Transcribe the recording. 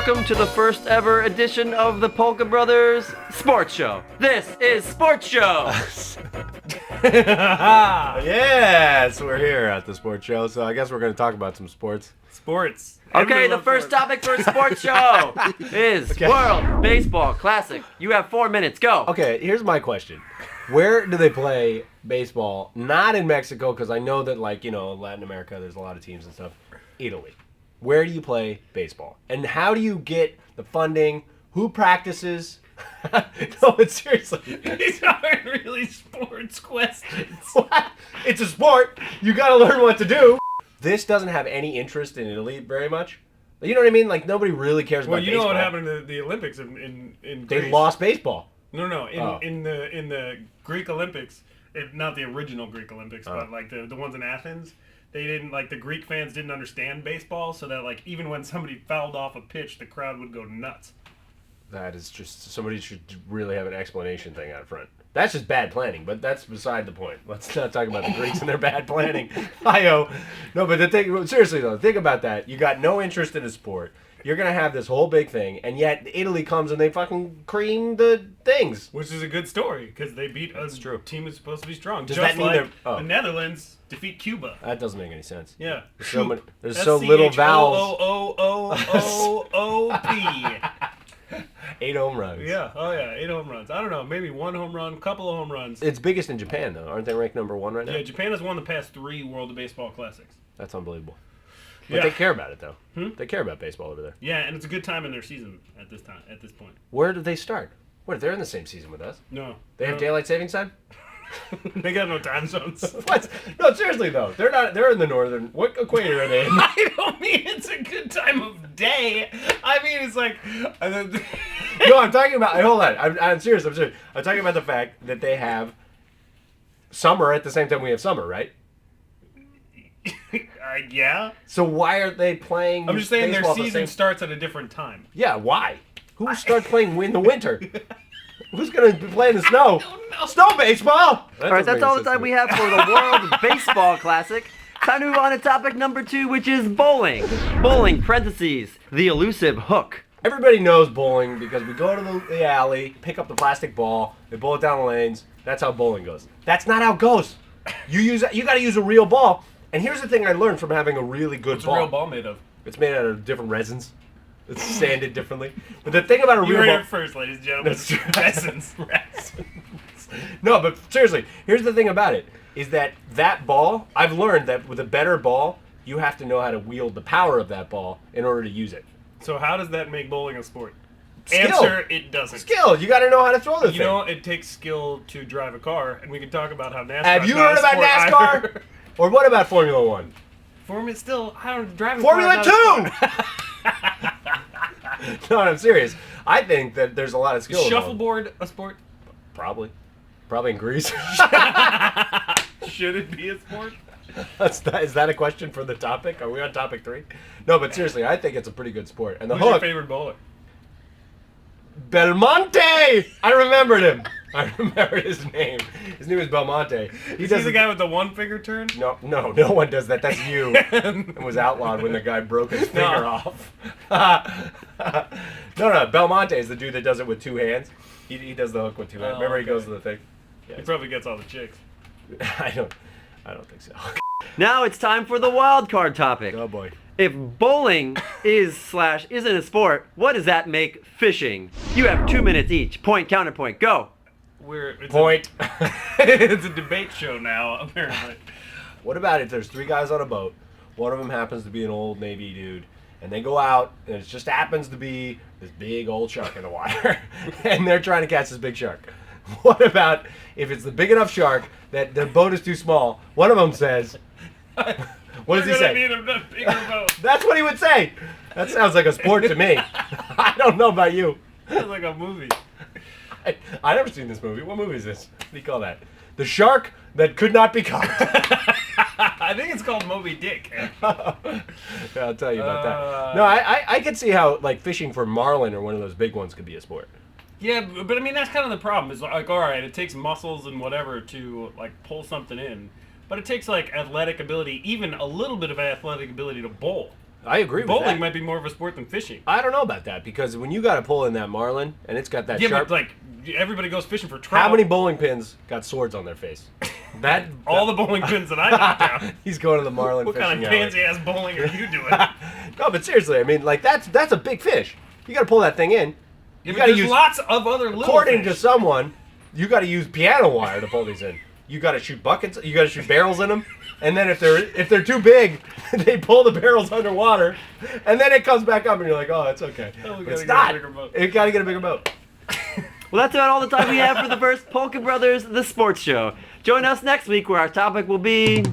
welcome to the first ever edition of the Polka Brothers Sports Show. This is Sports Show. Yes, we're here at the sports show, so I guess we're going to talk about some sports. Sports. Okay, the first topic for Sports Show is World Baseball Classic. You have 4 minutes. Go. Okay, here's my question. Where do they play baseball? Not in Mexico, because I know that, like, you know, Latin America, there's a lot of teams and stuff. Italy. Where do you play baseball? And how do you get the funding? Who practices? No, but seriously. These aren't really sports questions. What? It's a sport. You got to learn what to do. This doesn't have any interest in Italy very much. You know what I mean? Like, nobody really cares about baseball. Well, you know what happened to the Olympics in Greece? They lost baseball. No. In the Greek Olympics, not the original Greek Olympics, but like the ones in Athens, they didn't, like, the Greek fans didn't understand baseball, so that, like, even when somebody fouled off a pitch, the crowd would go nuts. That is just, somebody should really have an explanation thing out front. That's just bad planning, but that's beside the point. Let's not talk about the Greeks and their bad planning. No, but the thing, seriously though, think about that. You got no interest in a sport. You're going to have this whole big thing, and yet Italy comes and they fucking cream the things. Which is a good story, because they beat a team that's supposed to be strong. Does just that mean like the Netherlands defeat Cuba. That doesn't make any sense. Yeah. There's so little vowels. Schoop. 8 home runs. Yeah. Oh, yeah. 8 home runs. I don't know. Maybe 1 home run, couple of home runs. It's biggest in Japan, though. Aren't they ranked number 1 right now? Yeah, Japan has won the past 3 World of Baseball Classics. That's unbelievable. But they care about it, though. They care about baseball over there. Yeah, and it's a good time in their season at this point. Where did they start? What, they're in the same season with us? No. They have daylight savings time? They got no time zones. What? No, seriously though. They're in the northern. What equator are they in? I don't mean it's a good time of day. I mean it's like. No, I'm talking about. Hold on. I'm serious. I'm talking about the fact that they have summer at the same time we have summer, right? Yeah. So why are they playing? I'm just saying their season starts at a different time. Yeah. Why? Who starts playing in the winter? Who's going to be playing the snow? I don't know. Snow baseball! All right, that's all the time we have for the World Baseball Classic. Time to move on to topic number 2, which is bowling. Bowling, parentheses, the elusive hook. Everybody knows bowling because we go to the alley, pick up the plastic ball, they bowl it down the lanes. That's how bowling goes. That's not how it goes. You got to use a real ball. And here's the thing I learned from having a really good ball. What's a real ball made of? It's made out of different resins. It's sanded differently. But the thing about a real ball... You heard it first, ladies and gentlemen. Resins. No, but seriously, here's the thing about it, is that ball, I've learned that with a better ball, you have to know how to wield the power of that ball in order to use it. So how does that make bowling a sport? Skill. Answer, it doesn't. Skill. You got to know how to throw the thing. You know, it takes skill to drive a car, and we can talk about how NASCAR. Have you heard about NASCAR? Or what about Formula 1? Formula still, I don't drive Formula 2! No, I'm serious. I think that there's a lot of skill. Is shuffleboard a sport? Probably in Greece. Should it be a sport? Is that a question for the topic? Are we on topic 3? No, but seriously, I think it's a pretty good sport. And the Who's your favorite bowler? Belmonte! I remembered him. I remembered his name. His name is Belmonte. Is he the guy with the 1 finger turn? No one does that. That's you. It was outlawed when the guy broke his finger off. No, Belmonte is the dude that does it with 2 hands. He does the hook with 2 hands. Remember, he goes to the thing. Yeah, he probably gets all the chicks. I don't think so. Now it's time for the wild card topic. Oh boy. If bowling isn't a sport, what does that make fishing? You have 2 minutes each. Point, counterpoint, go. Point. It's a debate show now, apparently. What about if there's 3 guys on a boat? One of them happens to be an old Navy dude, and they go out, and it just happens to be this big old shark in the water, and they're trying to catch this big shark. What about if it's the big enough shark that the boat is too small? One of them says, what does he say? Need a bigger boat. That's what he would say. That sounds like a sport to me. I don't know about you. Sounds like a movie. I never seen this movie. What movie is this? What do you call that? The Shark That Could Not Be Caught. I think it's called Moby Dick. Yeah, I'll tell you about that. No, I could see how, like, fishing for marlin or one of those big ones could be a sport. Yeah, but I mean, that's kind of the problem. It's like, all right, it takes muscles and whatever to, like, pull something in. But it takes, like, athletic ability, even a little bit of athletic ability to bowl. I agree with Bowling that. might be more of a sport than fishing. I don't know about that because when you got to pull in that marlin and it's got that Yeah, sharp. but like everybody goes fishing for trout. How many bowling pins got swords on their face? All the bowling pins that I knocked down. He's going to the marlin What fishing kind of alley. fancy ass bowling are you doing? No, but seriously, I mean, like that's a big fish. You got to pull that thing in. Yeah, You but got to there's use. lots of other little According fish. to someone, you got to use piano wire to pull these in. You got to shoot buckets. You got to shoot barrels in them, and then if they're too big, they pull the barrels underwater, and then it comes back up, and you're like, oh, it's okay. Oh, we But it's gotta get a not. bigger boat. It got to get a bigger boat. Well, that's about all the time we have for the first Polka Brothers, the sports show. Join us next week where our topic will be